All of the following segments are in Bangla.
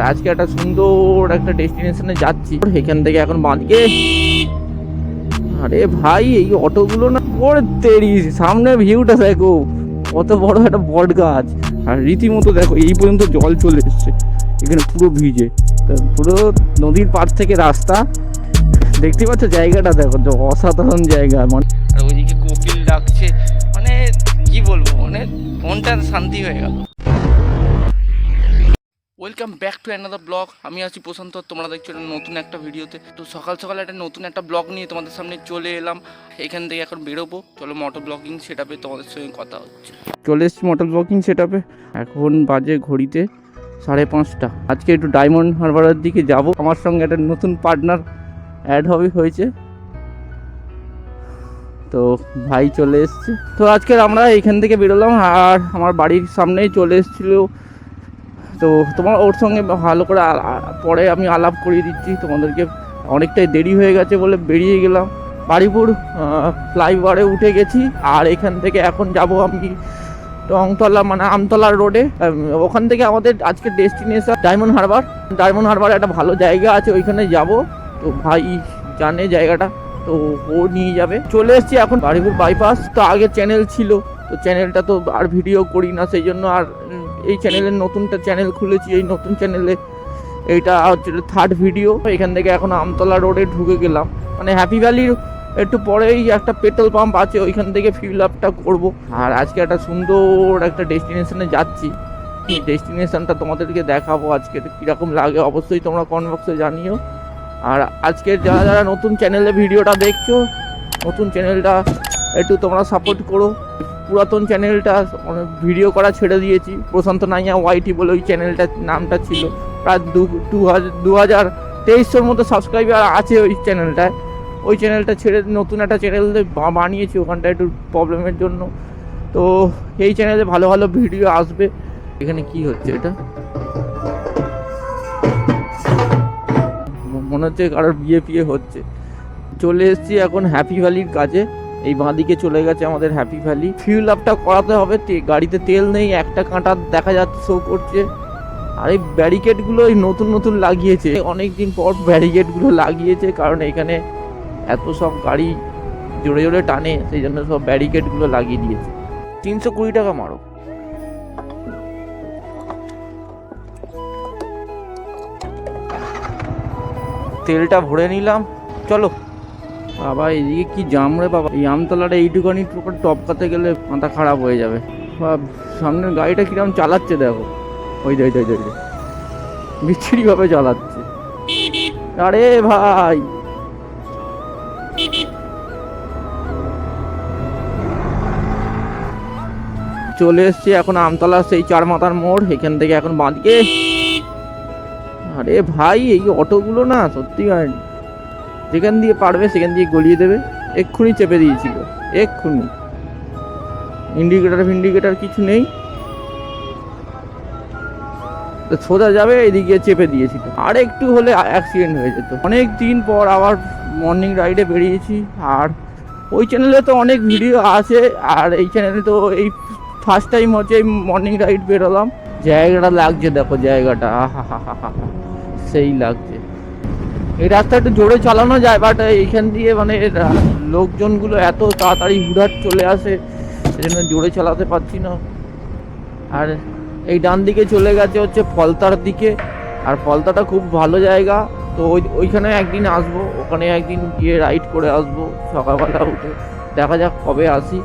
আজকে একটা সুন্দর একটা ডেস্টিনেশনে যাচ্ছি। এখান থেকে এখন বাঁদিকে, আরে ভাই এই অটোগুলো না ওর তেরি, সামনে ভিউটা দেখো কত বড় একটা বট গাছ, আর রীতিমতো দেখো এই পর্যন্ত জল চলে এসছে এখানে পুরো ভিজে, পুরো নদীর পাড় থেকে রাস্তা দেখতে পাচ্ছ, জায়গাটা দেখো অসাধারণ জায়গা। মানে আর ওইদিকে কোকিল ডাকছে, মানে কি বলবো, মানে মনটা শান্তি হয়ে গেল। Welcome back to another blog. আমি আছি প্রশান্ত, তোমরা দেখছো নতুন একটা ভিডিওতে। তো সকাল সকাল একটা নতুন একটা ব্লগ নিয়ে তোমাদের সামনে চলে এলাম। এখান থেকে এখন বেরোবো, চলো মোটর ব্লগিং সেট আপে তোমাদের সঙ্গে কথা হচ্ছে। চলে এসছি মোটর ব্লগিং সেট আপে, এখন বাজে ঘড়িতে 5:30। আজকে একটু ডায়মন্ড হারবারের দিকে যাব, আমার সঙ্গে একটা নতুন পার্টনার অ্যাড হয়েছে, তো ভাই চলে এসছে। তো আজকে আমরা এখান থেকে বেরোলাম, আর আমার বাড়ির সামনেই চলে এসেছিলো। তো তোমার ওর সঙ্গে ভালো করে পরে আমি আলাপ করিয়ে দিচ্ছি তোমাদেরকে। অনেকটাই দেরি হয়ে গেছে বলে বেরিয়ে গেলাম। বাড়িপুর ফ্লাইওভারে উঠে গেছি, আর এখান থেকে এখন যাব আমি টংতলা, মানে আমতলা রোডে। ওখান থেকে আমাদের আজকে destination diamond Harbour. Diamond Harbour একটা ভালো জায়গা আছে, ওইখানে যাব। তো ভাই জানে জায়গাটা, তো ও নিয়ে যাবে। চলে এসেছি এখন বাড়িপুর বাইপাস। তো আগে চ্যানেল ছিল, তো চ্যানেলটা তো আর ভিডিও করি না, সেই জন্য আর এই চ্যানেলের নতুনটা চ্যানেল খুলেছি। এই নতুন চ্যানেলে এইটা হচ্ছে 3rd ভিডিও। এখান থেকে এখন আমতলা রোডে ঢুকে গেলাম, মানে হ্যাপি ভ্যালির একটু পরেই একটা পেট্রোল পাম্প আছে, ওইখান থেকে ফিল আপটা করবো। আর আজকে একটা সুন্দর একটা ডেস্টিনেশনে যাচ্ছি, ডেস্টিনেশনটা তোমাদেরকে দেখাবো আজকে কীরকম লাগে, অবশ্যই তোমরা কমেন্ট বক্সে জানিও। আর আজকে যারা যারা নতুন চ্যানেলে ভিডিওটা দেখছো, নতুন চ্যানেলটা একটু তোমরা সাপোর্ট করো। পুরাতন চ্যানেলটা ভিডিও করা ছেড়ে দিয়েছি, প্রশান্ত নাইয়া ওয়াইটি বলে ওই চ্যানেলটার নামটা ছিল। প্রায় 2023 মতো সাবস্ক্রাইবার আছে ওই চ্যানেলটায়। ওই চ্যানেলটা ছেড়ে নতুন একটা চ্যানেল বানিয়েছি, ওখানটা একটু প্রবলেমের জন্য। তো এই চ্যানেলে ভালো ভালো ভিডিও আসবে। এখানে কি হচ্ছে, এটা মনে হচ্ছে কারোর বিয়ে হচ্ছে। চলে এসেছি এখন হ্যাপি ভ্যালির কাছে। এই বাঁদিকে চলে গেছে আমাদের হ্যাপি ভ্যালি। ফিউল আপটা করাতে হবে, গাড়িতে তেল নেই, একটা কাঁটা দেখা যাচ্ছে, শো করছে। আর এই ব্যারিকেডগুলো এই নতুন লাগিয়েছে, অনেক দিন পর ব্যারিকেডগুলো লাগিয়েছে, কারণ এখানে এত সব গাড়ি জোরে জোরে টানে, সেই জন্য সব ব্যারিকেডগুলো লাগিয়ে দিয়েছে। 320 টাকা মারো। তেলটা ভরে নিলাম, চলো। বাবা এদিকে কি জাম রে বাবা, এই আমতলাটা এইটুখানি টপকাতে গেলে মাথা খারাপ হয়ে যাবে। সামনের গাড়িটা কিরকম চালাচ্ছে দেখো, ওই বিচ্ছিরি ভাবে চালাচ্ছে। আরে ভাই চলে এসছি এখন আমতলা সেই 4 মাথার মোড়। এখান থেকে এখন বাঁদিকে, আরে ভাই এই অটোগুলো না সত্যি যেখান দিয়ে পারবে সেখান দিয়ে গলিয়ে দেবে। এক্ষুনি চেপে দিয়েছিল, এক্ষুনি ইন্ডিকেটার কিছু নেই, সোজা যাবে, এদিকে চেপে দিয়েছিল। আর একটু হলে অ্যাক্সিডেন্ট হয়ে যেত। অনেক দিন পর আবার মর্নিং রাইডে বেরিয়েছি, আর ওই চ্যানেলে তো অনেক ভিডিও আছে, আর এই চ্যানেলে তো এই ফার্স্ট টাইম হচ্ছে এই মর্নিং রাইড বেরোলাম। জায়গাটা লাগছে দেখো, জায়গাটা সেই লাগছে। এই রাস্তা একটু জোরে চালানো যায়, বাট এইখান দিয়ে মানে লোকজনগুলো এত তাড়াতাড়ি হুড়াট চলে আসে, সেজন্য জোরে চালাতে পারছি না। আর এই ডান দিকে চলে গেছে হচ্ছে ফলতার দিকে, আর ফলতাটা খুব ভালো জায়গা। তো ওইখানে একদিন আসবো, ওখানে একদিন গিয়ে রাইড করে আসবো সকালবেলা উঠে। দেখা যাক কবে আসি।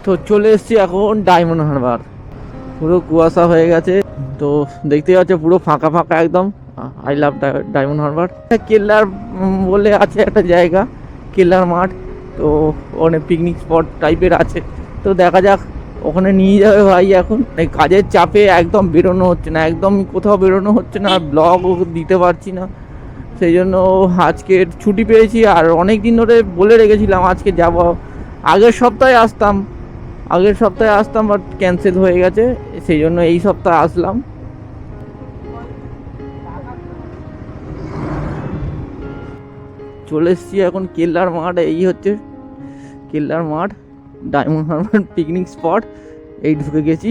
তো চলে এসেছি এখন ডায়মন্ড হারবার। পুরো কুয়াশা হয়ে গেছে, তো দেখতে পাচ্ছ পুরো ফাঁকা একদম। I love Diamond Harbour. কেল্লার বলে আছে একটা জায়গা, কেল্লার মাঠ, তো ওখানে পিকনিক স্পট টাইপের আছে। তো দেখা যাক, ওখানে নিয়ে যাবে ভাই। এখন এই কাজের চাপে একদম বেরোনো হচ্ছে না, একদম কোথাও বেরোনো হচ্ছে না, ব্লগও দিতে পারছি না। সেই জন্য আজকে ছুটি পেয়েছি, আর অনেক দিন ধরে বলে রেখেছিলাম আজকে যাব। আগের সপ্তাহে আসতাম বাট ক্যান্সেল হয়ে গেছে, সেই জন্য এই সপ্তাহে আসলাম। চলে এসেছি এখন কেল্লার মাঠ। এই হচ্ছে কেল্লার মাঠ, ডায়মন্ড হারবার পিকনিক স্পট। এই ঢুকে গেছি,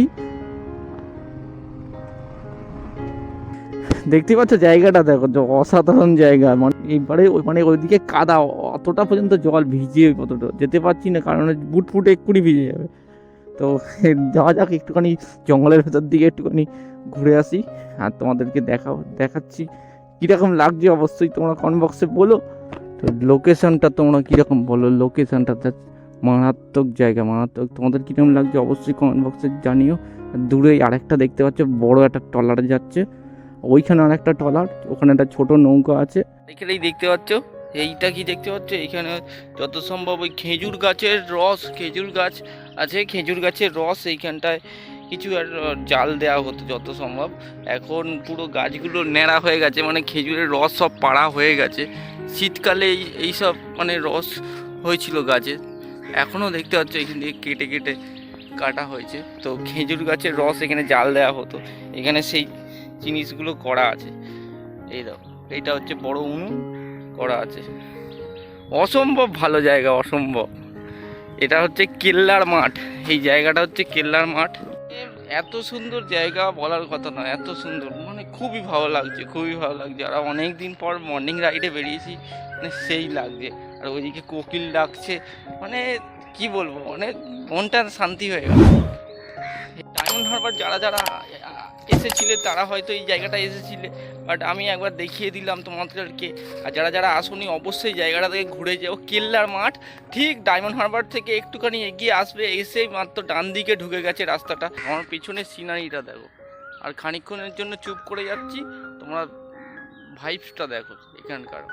দেখতে পাচ্ছ জায়গাটা দেখো, অসাধারণ জায়গা। মানে এইবারে মানে ওইদিকে কাদা, অতটা পর্যন্ত জল ভিজে কতটা যেতে পারছি না, কারণ বুট ফুটে এক্ষুনি ভিজে যাবে। তো যাওয়া যাক, একটুখানি জঙ্গলের ভেতর দিকে একটুখানি ঘুরে আসি, আর তোমাদেরকে দেখাচ্ছি কীরকম লাগছে। অবশ্যই তোমরা কমেন্ট বক্সে বলো। তো লোকেশনটা তোমরা কীরকম বলো, লোকেশনটা মারাত্মক জায়গা, মারাত্মক। তোমাদের কীরকম লাগছে অবশ্যই কমেন্ট বক্সে জানিও। দূরেই আরেকটা দেখতে পাচ্ছ, বড় একটা ট্রলার যাচ্ছে, ওইখানে আর একটা ট্রলার, ওখানে একটা ছোট নৌকা আছে। এখানেই দেখতে পাচ্ছ, এইটা কি দেখতে পাচ্ছ, এখানে যত সম্ভব ওই খেজুর গাছের রস, খেজুর গাছ আছে, খেজুর গাছের রস এইখানটায় কিছু আর জাল দেওয়া হতো যত সম্ভব। এখন পুরো গাছগুলো ন্যাড়া হয়ে গেছে, মানে খেজুরের রস সব পাড়া হয়ে গেছে। শীতকালে এই সব মানে রস হয়েছিল গাছে, এখনও দেখতে পাচ্ছ এখান থেকে কেটে কেটে কাটা হয়েছে। তো খেজুর গাছের রস এখানে জাল দেওয়া হতো, এখানে সেই জিনিসগুলো করা আছে। এই দেখো, এইটা হচ্ছে বড় উনুন করা আছে। অসম্ভব ভালো জায়গা, অসম্ভব। এটা হচ্ছে কেল্লার মাঠ, এই জায়গাটা হচ্ছে কেল্লার মাঠ। এত সুন্দর জায়গা বলার কথা নয়, এত সুন্দর, মানে খুবই ভালো লাগছে, খুবই ভালো লাগছে। আর অনেক দিন পর মর্নিং রাইডে বেরিয়েছি, মানে সেই লাগছে। আর ওইদিকে কোকিল ডাকছে, মানে কি বলবো, মানে মনটা শান্তি হয়ে গেল। ডায়মন্ড হারবার যারা যারা এসেছিলে তারা হয়তো এই জায়গাটা এসেছিলে, বাট আমি একবার দেখিয়ে দিলাম তোমাদেরকে। আর যারা যারা আসোনি অবশ্যই জায়গাটা থেকে ঘুরে যাও। কেল্লার মাঠ ঠিক ডায়মন্ড হারবার থেকে একটুখানি এগিয়ে আসবে, এসেই মাত্র ডান দিকে ঢুকে গেছে রাস্তাটা। আমার পিছনের সিনারিটা দেখো, আর খানিকক্ষণের জন্য চুপ করে যাচ্ছি, তোমরা ভাইবসটা দেখো এখানকার।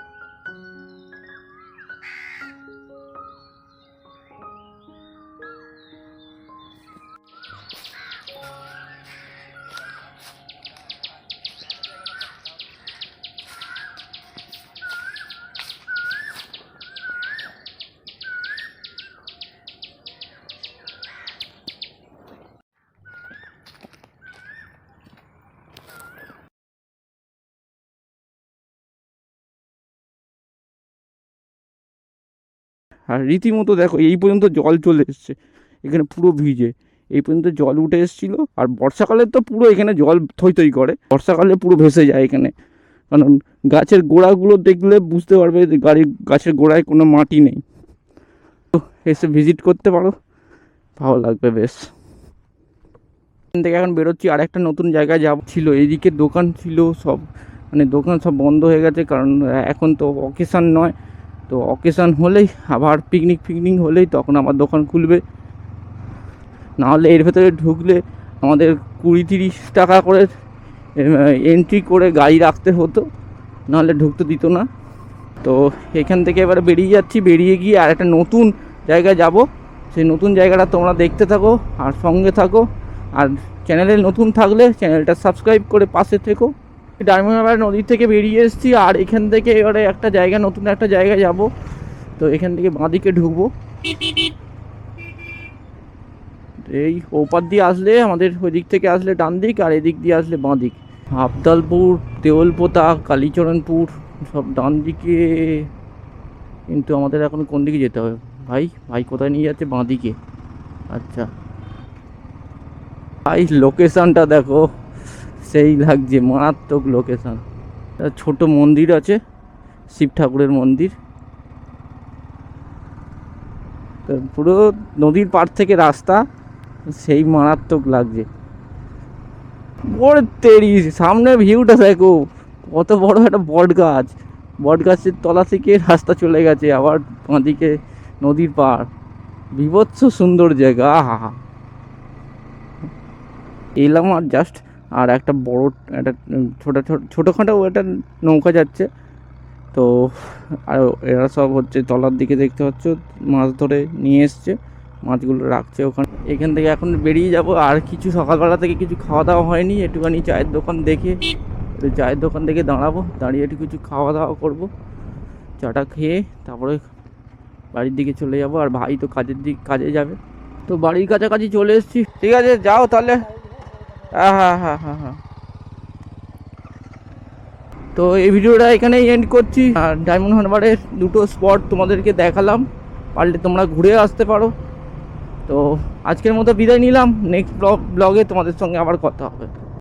আর রীতিমতো দেখো, এই পর্যন্ত জল চলে এসছে, এখানে পুরো ভিজে এই পর্যন্ত জল উঠে এসেছিলো। আর বর্ষাকালে তো পুরো এখানে জল থই থই করে, বর্ষাকালে পুরো ভেসে যায় এখানে। কারণ গাছের গোড়াগুলো দেখলে বুঝতে পারবে যে গাছের গোড়ায় কোনো মাটি নেই। তো এসে ভিজিট করতে পারো, ভালো লাগবে বেশ। এখান থেকে এখন বেরোচ্ছি, আর একটা নতুন জায়গায় যাব ছিল। এইদিকে দোকান ছিল সব, মানে দোকান সব বন্ধ হয়ে গেছে, কারণ এখন তো অকেশান নয়। তো অকেশান হলেই আবার পিকনিক হলেই তখন আমার দোকান খুলবে। নাহলে এর ভেতরে ঢুকলে আমাদের 20-30 টাকা করে এন্ট্রি করে গাড়ি রাখতে হতো, নাহলে ঢুকতে দিত না। তো এখান থেকে এবারে বেরিয়ে যাচ্ছি, বেরিয়ে গিয়ে আর একটা নতুন জায়গায় যাব। সেই নতুন জায়গাটা তোমরা দেখতে থাকো আর সঙ্গে থাকো। আর চ্যানেলে নতুন থাকলে চ্যানেলটা সাবস্ক্রাইব করে পাশে থেকো। ডায়মন্ড হারবার নদীর থেকে বেরিয়ে এসেছি, আর এখান থেকে এবারে একটা জায়গা, নতুন একটা জায়গায় যাব। তো এখান থেকে বাঁদিকে ঢুকবো। এই ওপার দিয়ে আসলে আমাদের ওই দিক থেকে আসলে ডান দিক, আর এদিক দিয়ে আসলে বাঁ দিক। আবদালপুর, দেওলপোতা, কালীচরণপুর সব ডান দিকে। কিন্তু আমাদের এখন কোন দিকে যেতে হবে ভাই কোথায় নিয়ে যাচ্ছে? বাঁ দিকে। আচ্ছা ভাই, লোকেশানটা দেখো, সেই লাগছে, মারাত্মক লোকেশান। ছোট মন্দির আছে, শিব ঠাকুরের মন্দির। পুরো নদীর পাড় থেকে রাস্তা, সেই মারাত্মক লাগছে। তেরি সামনে ভিউটা দেখো, কত বড় একটা বট গাছের তলা থেকে রাস্তা চলে গেছে, আবার বাঁদিকে নদীর পাড়। বিভৎস সুন্দর জায়গা। এলাম আর জাস্ট আর একটা বড় একটা ছোটোখাটো একটা নৌকা যাচ্ছে। তো আর এরা সব হচ্ছে তলার দিকে দেখতে পাচ্ছ মাছ ধরে নিয়ে এসছে, মাছগুলো রাখছে ওখানে। এখান থেকে এখন বেরিয়ে যাব। আর কিছু সকালবেলা থেকে কিছু খাওয়া দাওয়া হয়নি, একটুখানি চায়ের দোকান দেখে চায়ের দোকান দেখে দাঁড়াবো, দাঁড়িয়ে একটু কিছু খাওয়া দাওয়া করবো, চাটা খেয়ে তারপরে বাড়ির দিকে চলে যাব। আর ভাই তো কাজে যাবে। তো বাড়ির কাছাকাছি চলে এসেছি। ঠিক আছে, যাও তাহলে। হ্যাঁ হ্যাঁ হ্যাঁ হ্যাঁ হ্যাঁ। তো এই ভিডিওটা এখানেই এন্ড করছি। আর ডায়মন্ড হারবারের দুটো স্পট তোমাদেরকে দেখালাম, পারলে তোমরা ঘুরে আসতে পারো। তো আজকের মতো বিদায় নিলাম, নেক্সট ব্লগে তোমাদের সঙ্গে আবার কথা হবে।